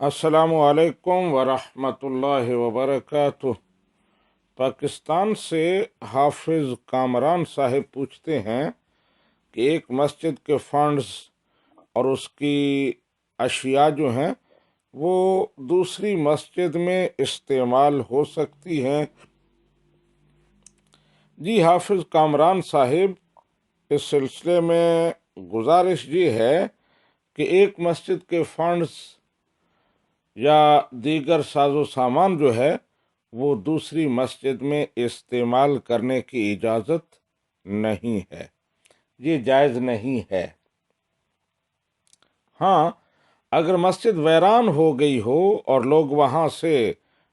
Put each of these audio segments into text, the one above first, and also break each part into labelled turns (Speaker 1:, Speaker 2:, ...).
Speaker 1: السلام علیکم ورحمۃ اللہ وبرکاتہ۔ پاکستان سے حافظ کامران صاحب پوچھتے ہیں کہ ایک مسجد کے فنڈز اور اس کی اشیاء جو ہیں وہ دوسری مسجد میں استعمال ہو سکتی ہیں؟ جی حافظ کامران صاحب، اس سلسلے میں گزارش یہ ہے کہ ایک مسجد کے فنڈز یا دیگر ساز و سامان جو ہے وہ دوسری مسجد میں استعمال کرنے کی اجازت نہیں ہے، یہ جائز نہیں ہے۔ ہاں، اگر مسجد ویران ہو گئی ہو اور لوگ وہاں سے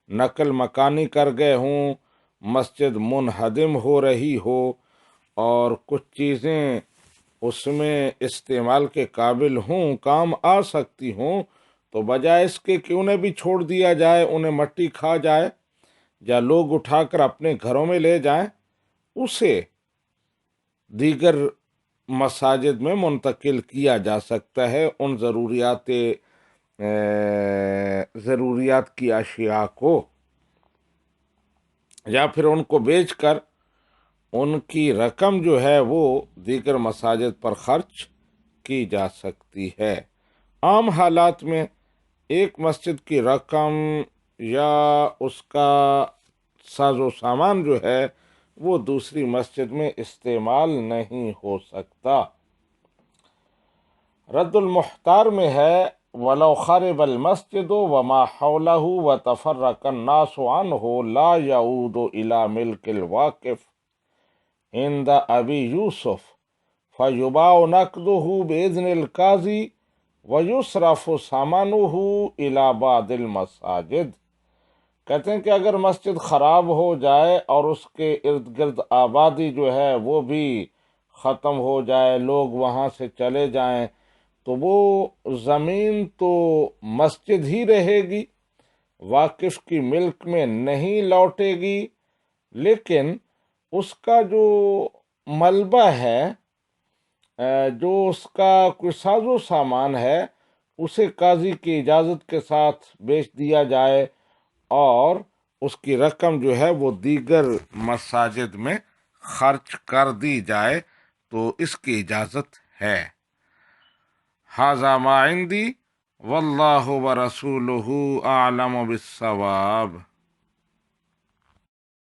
Speaker 1: نقل مکانی کر گئے ہوں، مسجد منہدم ہو رہی ہو اور کچھ چیزیں اس میں استعمال کے قابل ہوں، کام آ سکتی ہوں، تو بجائے اس کے کہ انہیں بھی چھوڑ دیا جائے، انہیں مٹی کھا جائے یا لوگ اٹھا کر اپنے گھروں میں لے جائیں، اسے دیگر مساجد میں منتقل کیا جا سکتا ہے ان ضروریات کی اشیاء کو، یا پھر ان کو بیچ کر ان کی رقم جو ہے وہ دیگر مساجد پر خرچ کی جا سکتی ہے۔ عام حالات میں ایک مسجد کی رقم یا اس کا ساز و سامان جو ہے وہ دوسری مسجد میں استعمال نہیں ہو سکتا۔ رد المختار میں ہے وَلَوْ خَرِبَ الْمَسْجِدُ وَمَا حَوْلَهُ وَتَفَرَّقَ النَّاسُ عَنْهُ لَا يَعُودُ إِلَى مِلْكِ الْوَاقِفِ عِنْدَ أَبِي يُوسُف فَيُبَاعُ نَقْدُهُ بِإِذْنِ الْقَاضِي وَيُصْرَفُ ثَمَنُهُ إِلَى بَعْضِ الْمَسَاجِدِ۔ کہتے ہیں کہ اگر مسجد خراب ہو جائے اور اس کے ارد گرد آبادی جو ہے وہ بھی ختم ہو جائے، لوگ وہاں سے چلے جائیں، تو وہ زمین تو مسجد ہی رہے گی، واقف کی ملک میں نہیں لوٹے گی، لیکن اس کا جو ملبہ ہے، جو اس کا کوئی ساز و سامان ہے، اسے قاضی کی اجازت کے ساتھ بیچ دیا جائے اور اس کی رقم جو ہے وہ دیگر مساجد میں خرچ کر دی جائے تو اس کی اجازت ہے۔ ھذا ما عندی واللہ ورسولہ اعلم بالصواب۔